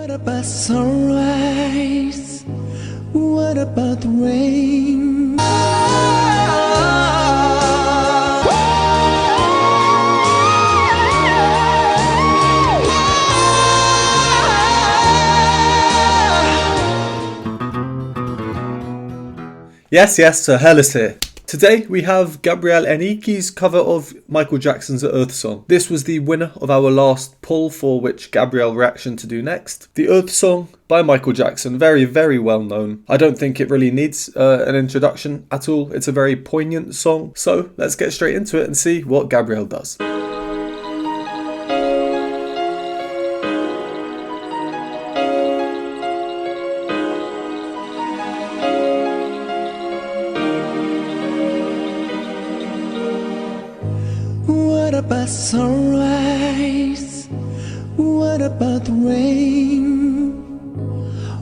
What about sunrise? What about the rain? Yes, Hairless here. Today we have Gabriel Henrique's cover of Michael Jackson's Earth Song. This was the winner of our last poll for which Gabriel reaction to do next. The Earth Song by Michael Jackson, very, very well known. I don't think it really needs an introduction at all. It's a very poignant song. So let's get straight into it and see what Gabriel does. What about sunrise? What about the rain?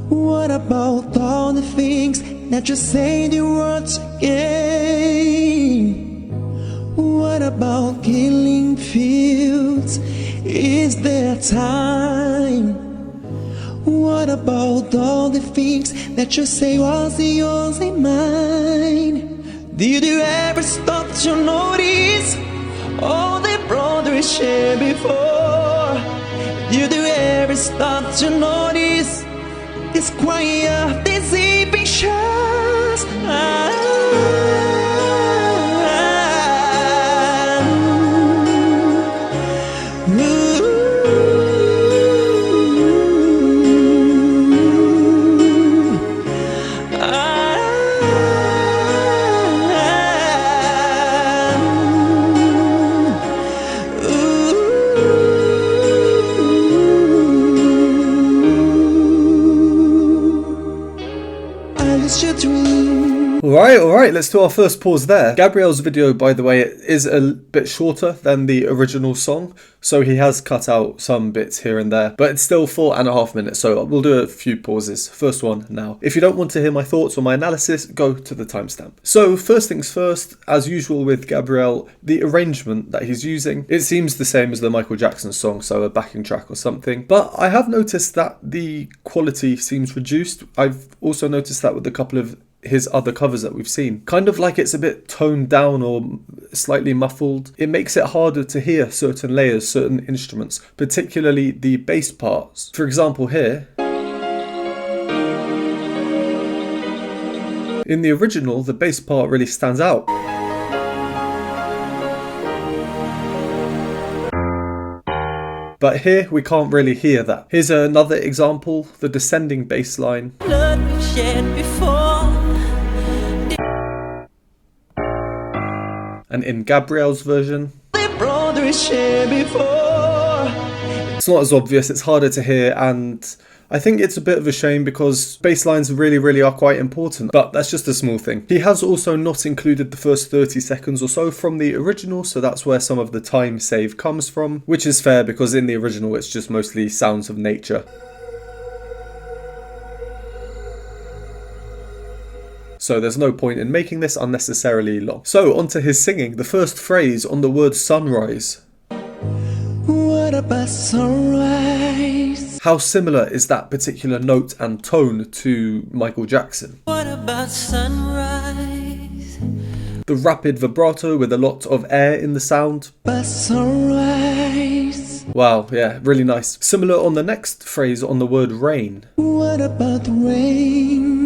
What about all the things that you say the words again? What about killing fields? Is there time? What about all the things that you say was yours and mine? Did you ever stop to notice all the brothers shared before? Did you ever stop to notice this quiet, this evening shows? Alright, let's do our first pause there. Gabriel's video, by the way, is a bit shorter than the original song, so he has cut out some bits here and there, but it's still 4.5 minutes, so we'll do a few pauses. First one now. If you don't want to hear my thoughts or my analysis, go to the timestamp. So first things first, as usual with Gabriel, the arrangement that he's using, it seems the same as the Michael Jackson song, so a backing track or something, but I have noticed that the quality seems reduced. I've also noticed that with a couple of his other covers that we've seen. Kind of like it's a bit toned down or slightly muffled. It makes it harder to hear certain layers, certain instruments, particularly the bass parts. For example here, in the original, the bass part really stands out. But here we can't really hear that. Here's another example, the descending bass line. Blood we've shed before. And in Gabriel's version, It's not as obvious, it's harder to hear, and I think it's a bit of a shame because bass lines really are quite important, but that's just a small thing. He has also not included the first 30 seconds or so from the original, so that's where some of the time save comes from, which is fair because in the original it's just mostly sounds of nature. So there's no point in making this unnecessarily long. So onto his singing, the first phrase on the word sunrise. What about sunrise? How similar is that particular note and tone to Michael Jackson? What about sunrise? The rapid vibrato with a lot of air in the sound. But sunrise. Wow, yeah, really nice. Similar on the next phrase on the word rain. What about the rain?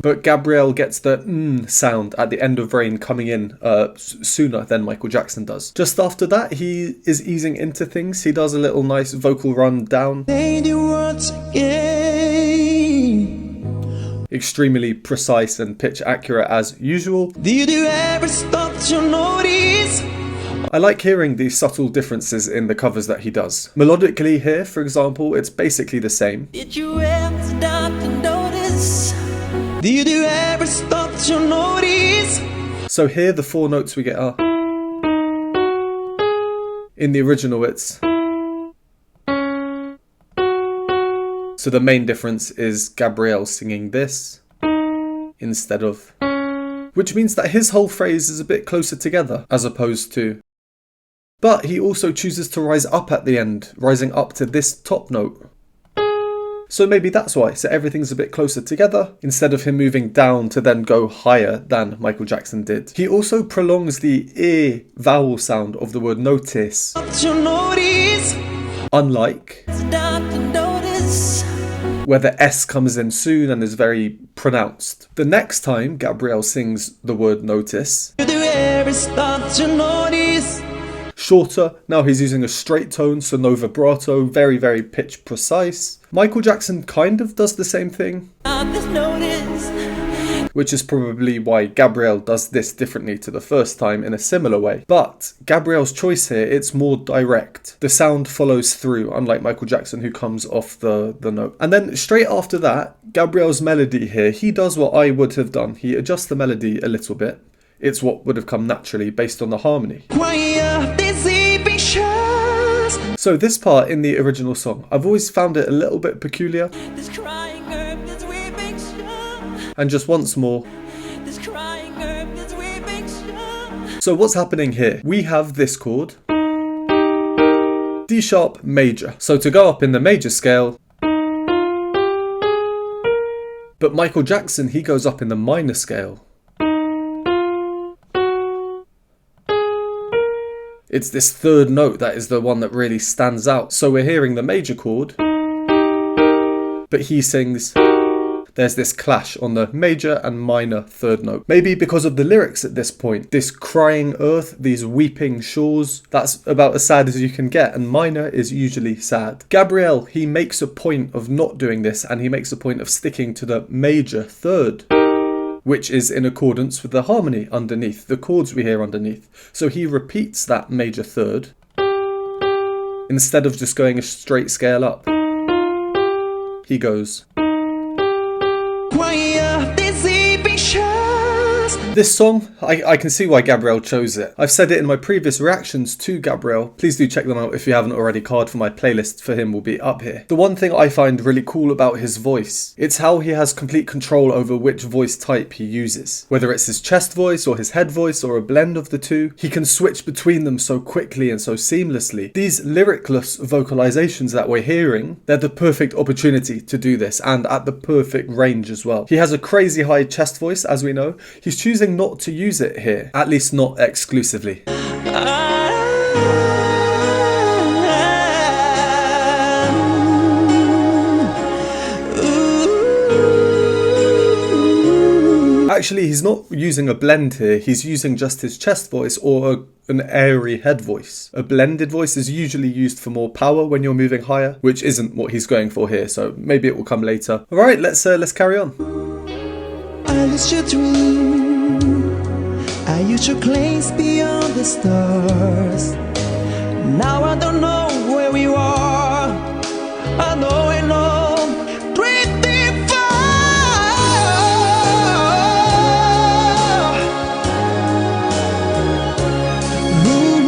But Gabriel gets the sound at the end of rain coming in sooner than Michael Jackson does. Just after that, he is easing into things. He does a little nice vocal run down. Say the words again. Extremely precise and pitch accurate as usual. Did you ever stop to notice? I like hearing these subtle differences in the covers that he does. Melodically here, for example, it's basically the same. Did you ever stop to notice? Did you ever stop to notice? So here the four notes we get are. In the original it's. So the main difference is Gabriel singing this instead of. Which means that his whole phrase is a bit closer together as opposed to. But he also chooses to rise up at the end, rising up to this top note. So maybe that's why, so everything's a bit closer together, instead of him moving down to then go higher than Michael Jackson did. He also prolongs the ear vowel sound of the word notice. Unlike where the S comes in soon and is very pronounced. The next time Gabriel sings the word notice, shorter, now he's using a straight tone, so no vibrato, very, very pitch precise. Michael Jackson kind of does the same thing, which is probably why Gabriel does this differently to the first time in a similar way. But Gabriel's choice here, it's more direct. The sound follows through, unlike Michael Jackson who comes off the note. And then straight after that, Gabriel's melody here, he does what I would have done. He adjusts the melody a little bit. It's what would have come naturally based on the harmony. So this part in the original song, I've always found it a little bit peculiar. And just once more. So what's happening here? We have this chord, D sharp major. So to go up in the major scale, but Michael Jackson, he goes up in the minor scale. It's this third note that is the one that really stands out. So we're hearing the major chord, but he sings. There's this clash on the major and minor third note. Maybe because of the lyrics at this point. This crying earth, these weeping shores, that's about as sad as you can get, and minor is usually sad. Gabriel, he makes a point of not doing this, and he makes a point of sticking to the major third, which is in accordance with the harmony underneath, the chords we hear underneath. So he repeats that major third, instead of just going a straight scale up. He goes. This song, I can see why Gabriel chose it. I've said it in my previous reactions to Gabriel. Please do check them out if you haven't already. Card for my playlist for him will be up here. The one thing I find really cool about his voice, it's how he has complete control over which voice type he uses. Whether it's his chest voice or his head voice or a blend of the two, he can switch between them so quickly and so seamlessly. These lyricless vocalizations that we're hearing, they're the perfect opportunity to do this, and at the perfect range as well. He has a crazy high chest voice, as we know. He's choosing not to use it here, at least not exclusively. Actually, he's not using a blend here, he's using just his chest voice or an airy head voice. A blended voice is usually used for more power when you're moving higher, which isn't what he's going for here, so maybe it will come later. Alright, let's carry on. I used to dream, I used to place beyond the stars. Now I don't know where we are. I know, drifting far. Ooh,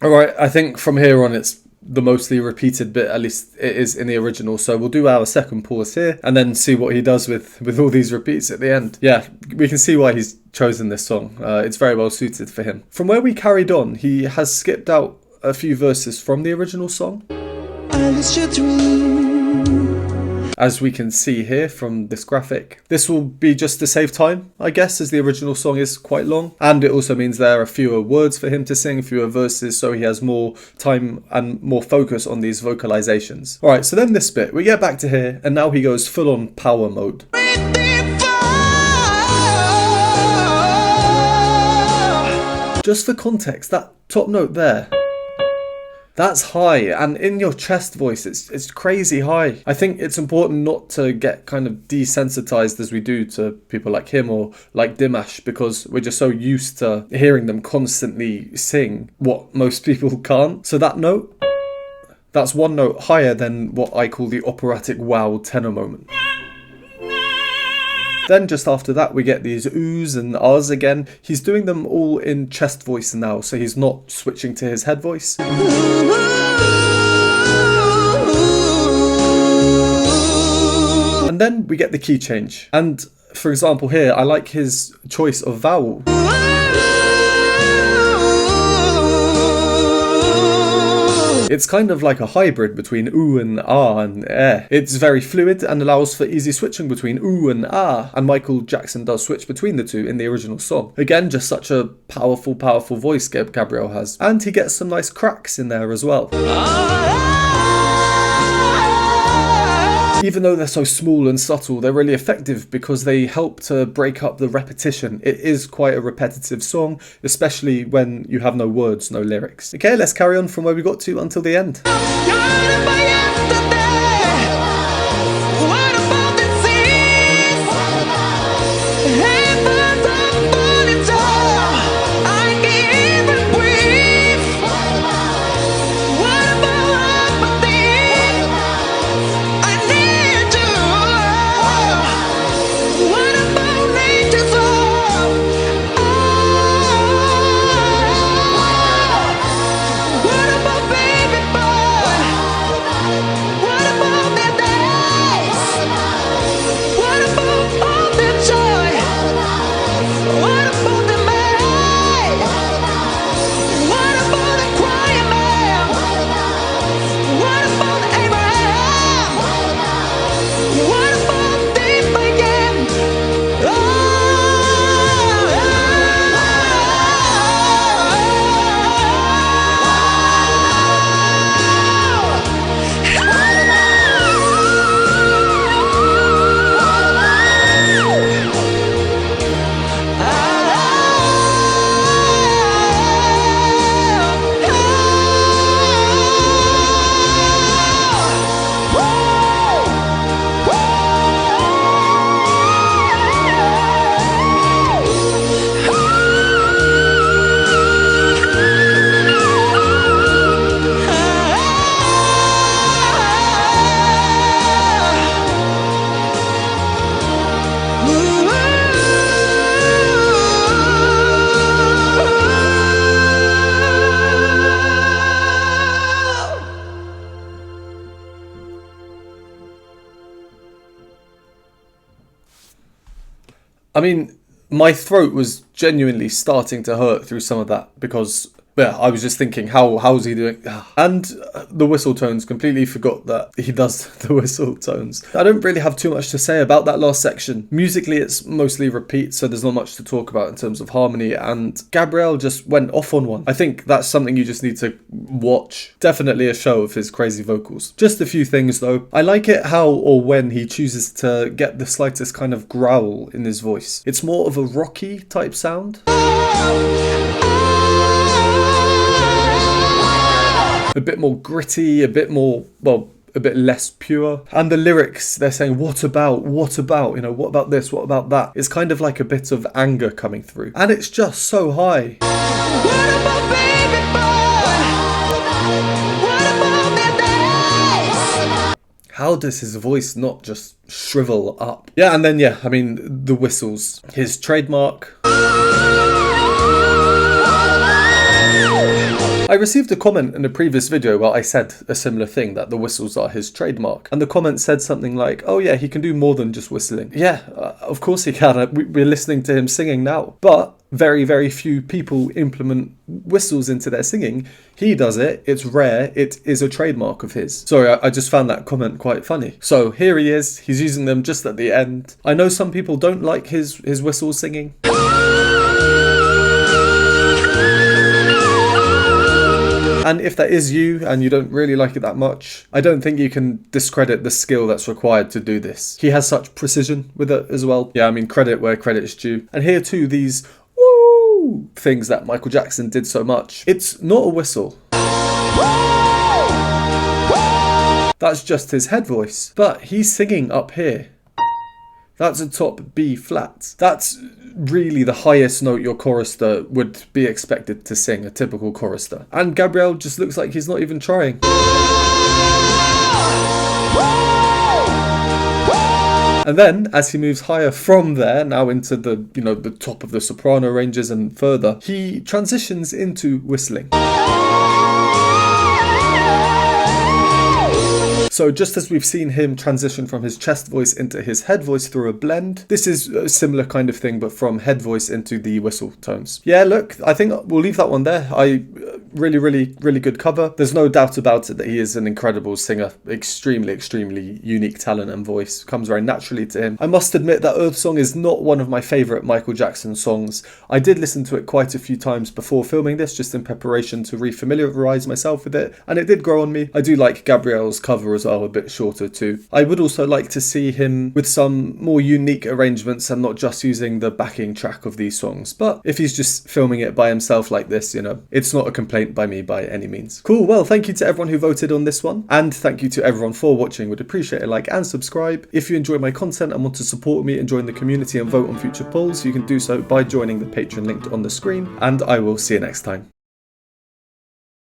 Alright, I think from here on it's the mostly repeated bit, at least it is in the original, so we'll do our second pause here and then see what he does with all these repeats at the end. Yeah, we can see why he's chosen this song. It's very well suited for him. From where we carried on, he has skipped out a few verses from the original song, as we can see here from this graphic. This will be just to save time, I guess, as the original song is quite long, and it also means there are fewer words for him to sing, fewer verses, so he has more time and more focus on these vocalizations. Alright, so then this bit, we get back to here, and now he goes full on power mode. Just for context, that top note there, that's high, and in your chest voice, it's crazy high. I think it's important not to get kind of desensitized as we do to people like him or like Dimash, because we're just so used to hearing them constantly sing what most people can't. So that note, that's one note higher than what I call the operatic wow tenor moment. Then just after that we get these oohs and ahs again. He's doing them all in chest voice now, so he's not switching to his head voice. And then we get the key change. And for example here, I like his choice of vowel. It's kind of like a hybrid between ooh and ah and eh. It's very fluid and allows for easy switching between ooh and ah, and Michael Jackson does switch between the two in the original song. Again, just such a powerful voice Gabriel has. And he gets some nice cracks in there as well. Even though they're so small and subtle, they're really effective because they help to break up the repetition. It is quite a repetitive song, especially when you have no words, no lyrics. Okay, let's carry on from where we got to until the end. I mean, my throat was genuinely starting to hurt through some of that because, yeah, I was just thinking, how's he doing? And the whistle tones, completely forgot that he does the whistle tones. I don't really have too much to say about that last section. Musically, it's mostly repeat, so there's not much to talk about in terms of harmony, and Gabriel just went off on one. I think that's something you just need to watch. Definitely a show of his crazy vocals. Just a few things though. I like it how or when he chooses to get the slightest kind of growl in his voice. It's more of a rocky type sound. A bit more gritty, a bit more, well, a bit less pure. And the lyrics, they're saying, what about, you know, what about this, what about that? It's kind of like a bit of anger coming through. And it's just so high. What about baby boy? What about that days? How does his voice not just shrivel up? Yeah, and then, yeah, I mean, the whistles. His trademark. I received a comment in a previous video where I said a similar thing, that the whistles are his trademark. And the comment said something like, oh yeah, he can do more than just whistling. Yeah, of course he can. We're listening to him singing now. But very, very few people implement whistles into their singing. He does it. It's rare. It is a trademark of his. Sorry, I just found that comment quite funny. So here he is. He's using them just at the end. I know some people don't like his whistle singing. And if that is you and you don't really like it that much, I don't think you can discredit the skill that's required to do this. He has such precision with it as well. Yeah, I mean, credit where credit is due. And here too, these woo things that Michael Jackson did so much. It's not a whistle. That's just his head voice. But he's singing up here. That's a top B flat. That's really the highest note your chorister would be expected to sing, a typical chorister. And Gabriel just looks like he's not even trying. And then, as he moves higher from there, now into the, the top of the soprano ranges and further, he transitions into whistling. So just as we've seen him transition from his chest voice into his head voice through a blend, this is a similar kind of thing, but from head voice into the whistle tones. Yeah, look, I think we'll leave that one there. Really good cover. There's no doubt about it that he is an incredible singer. Extremely unique talent and voice. Comes very naturally to him. I must admit that Earth Song is not one of my favourite Michael Jackson songs. I did listen to it quite a few times before filming this, just in preparation to refamiliarise myself with it, and it did grow on me. I do like Gabriel's cover as well, a bit shorter too. I would also like to see him with some more unique arrangements and not just using the backing track of these songs. But if he's just filming it by himself like this, it's not a complaint by me by any means. Cool, well, thank you to everyone who voted on this one, and thank you to everyone for watching. Would appreciate a like and subscribe. If you enjoy my content and want to support me and join the community and vote on future polls, you can do so by joining the Patreon linked on the screen, and I will see you next time.